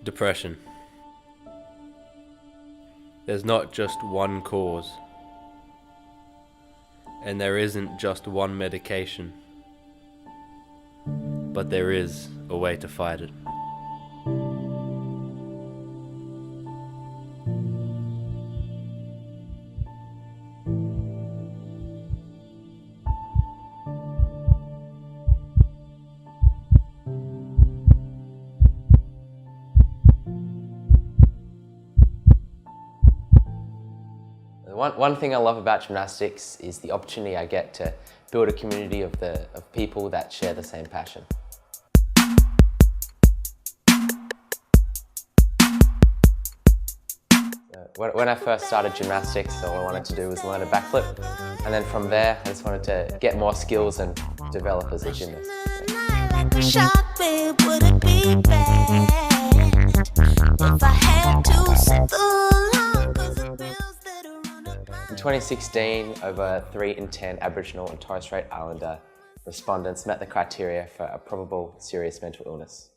Depression. There's not just one cause, and there isn't just one medication, but there is a way to fight it. One thing I love about gymnastics is the opportunity I get to build a community of people that share the same passion. When I first started gymnastics, all I wanted to do was learn a backflip, and then from there I just wanted to get more skills and develop as a gymnast. In 2016, over 3 in 10 Aboriginal and Torres Strait Islander respondents met the criteria for a probable serious mental illness.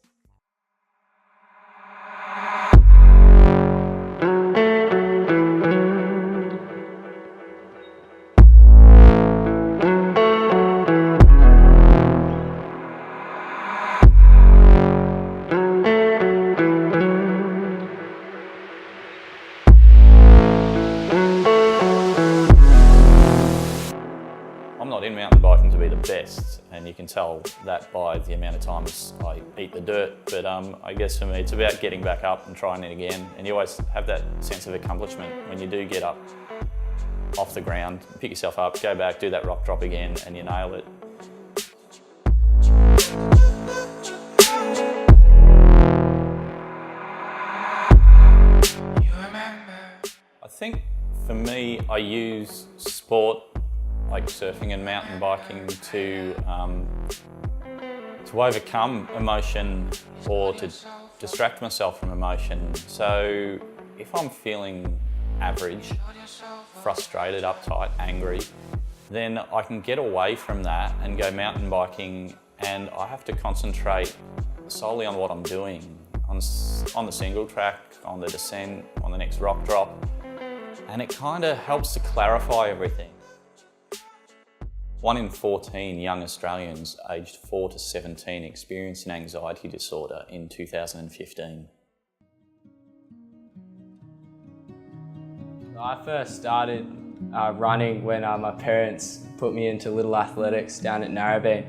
I'm not in mountain biking to be the best, and you can tell that by the amount of times I eat the dirt, but I guess for me it's about getting back up and trying it again, and you always have that sense of accomplishment when you do get up off the ground, pick yourself up, go back, do that rock drop again, and you nail it. I think for me, I use sport like surfing and mountain biking to overcome emotion or to distract myself from emotion. So if I'm feeling average, frustrated, uptight, angry, then I can get away from that and go mountain biking, and I have to concentrate solely on what I'm doing, on the single track, on the descent, on the next rock drop, and it kind of helps to clarify everything. 1 in 14 young Australians aged 4 to 17 experienced an anxiety disorder in 2015. I first started running when my parents put me into Little Athletics down at Narrabeen,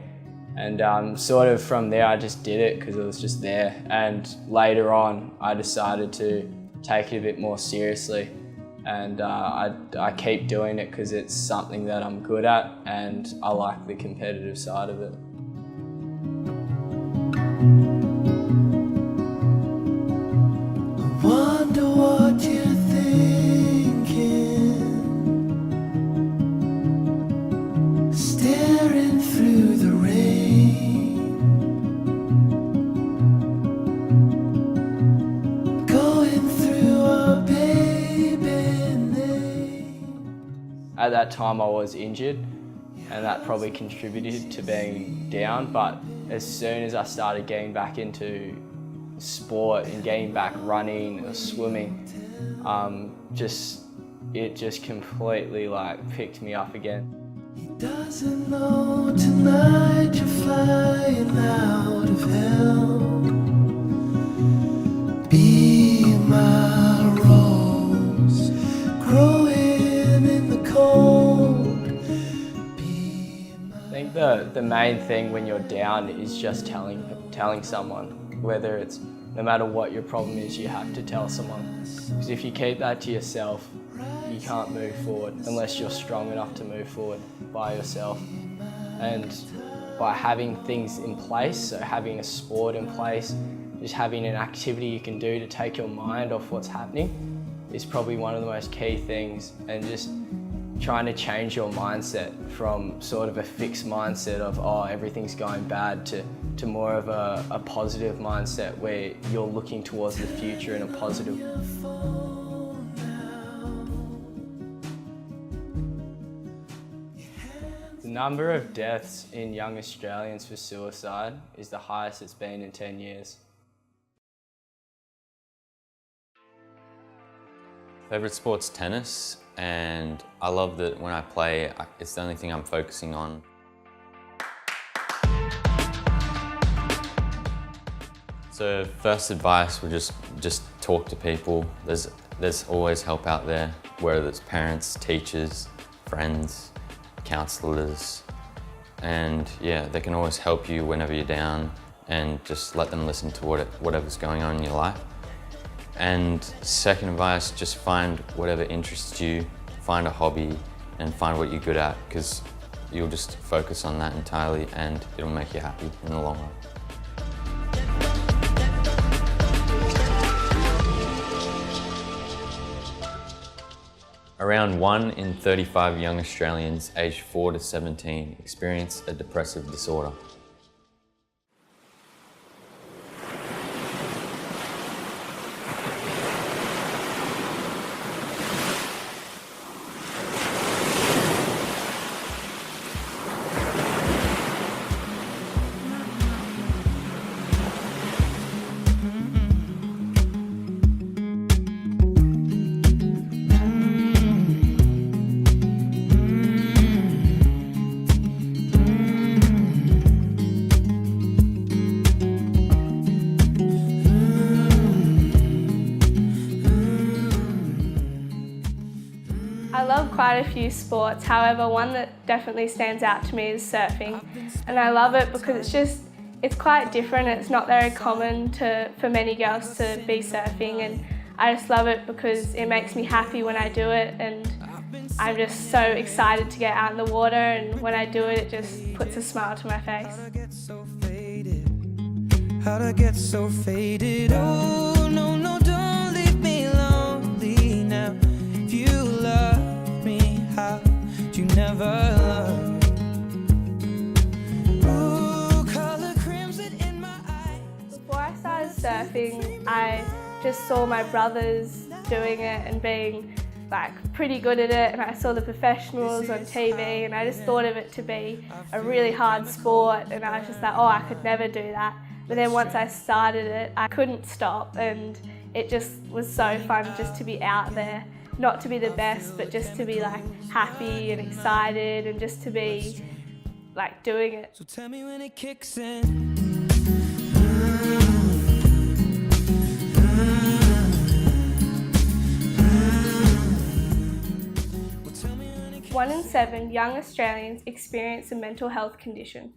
and sort of from there I just did it because it was just there, and later on I decided to take it a bit more seriously. And I keep doing it because it's something that I'm good at and I like the competitive side of it. I wonder what you're thinking, staring through the rain, going through a At that time I was injured, and that probably contributed to being down, but as soon as I started getting back into sport and getting back running or swimming, it just completely picked me up again. He doesn't know tonight you're flying out of hell. Be my rose, growing in the cold. I think the main thing when you're down is just telling someone, whether it's no matter what your problem is, you have to tell someone. Because if you keep that to yourself, you can't move forward unless you're strong enough to move forward by yourself. And by having things in place, so having a sport in place, just having an activity you can do to take your mind off what's happening is probably one of the most key things, and just trying to change your mindset from sort of a fixed mindset of, oh, everything's going bad, to more of a positive mindset where you're looking towards the future in a positive. The number of deaths in young Australians for suicide is the highest it's been in 10 years. Favorite sport's tennis, and I love that when I play, it's the only thing I'm focusing on. So first advice would just talk to people. There's always help out there, whether it's parents, teachers, friends, counselors, and yeah, they can always help you whenever you're down, and just let them listen to whatever's going on in your life. And second advice, just find whatever interests you, find a hobby, and find what you're good at, because you'll just focus on that entirely and it'll make you happy in the long run. Around 1 in 35 young Australians aged 4 to 17 experience a depressive disorder. I love quite a few sports, however one that definitely stands out to me is surfing, and I love it because it's quite different. It's not very common for many girls to be surfing, and I just love it because it makes me happy when I do it, and I'm just so excited to get out in the water, and when I do it, it just puts a smile to my face. How'd I get so faded? Oh, no, no, don't leave me lonely now. If you love me, how'd you never love? Ooh, color crimson in my eyes. Before I started surfing, I just saw my brothers doing it and being like pretty good at it, and I saw the professionals on TV, and I just thought of it to be a really hard sport, and I was just like, oh, I could never do that. But then once I started it, I couldn't stop, and it just was so fun just to be out there. Not to be the best, but just to be like happy and excited, and just to be like doing it. So tell me when it kicks in. 1 in 7 young Australians experience a mental health condition.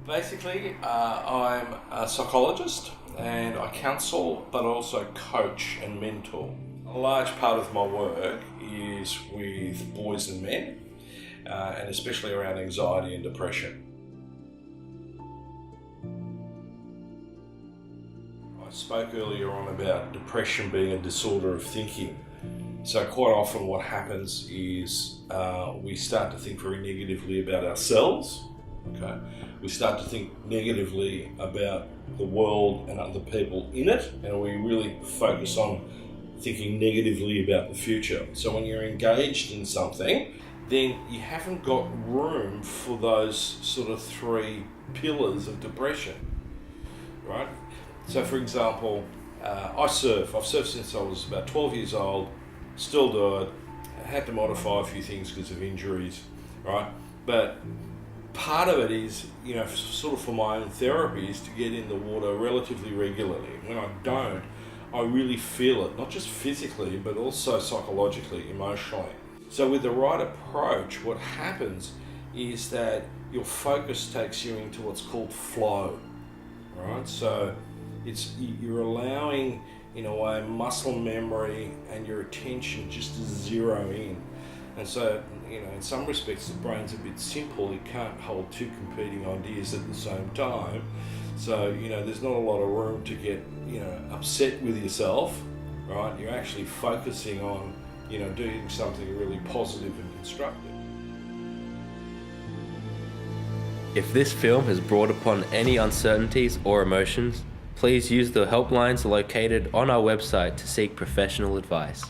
Basically, I'm a psychologist and I counsel, but also coach and mentor. A large part of my work is with boys and men, and especially around anxiety and depression. I spoke earlier on about depression being a disorder of thinking. So quite often what happens is we start to think very negatively about ourselves. Okay. We start to think negatively about the world and other people in it, and we really focus on thinking negatively about the future. So when you're engaged in something, then you haven't got room for those sort of 3 pillars of depression, right? So for example, I surf. I've surfed since I was about 12 years old, still do it. I had to modify a few things because of injuries, right? But part of it is, you know, sort of for my own therapy, is to get in the water relatively regularly. When I don't, I really feel it, not just physically, but also psychologically, emotionally. So with the right approach, what happens is that your focus takes you into what's called flow, right? So you're allowing, in a way, muscle memory and your attention just to zero in. And so, you know, in some respects, the brain's a bit simple. It can't hold 2 competing ideas at the same time. So, you know, there's not a lot of room to get, you know, upset with yourself, right? You're actually focusing on, you know, doing something really positive and constructive. If this film has brought upon any uncertainties or emotions, please use the helplines located on our website to seek professional advice.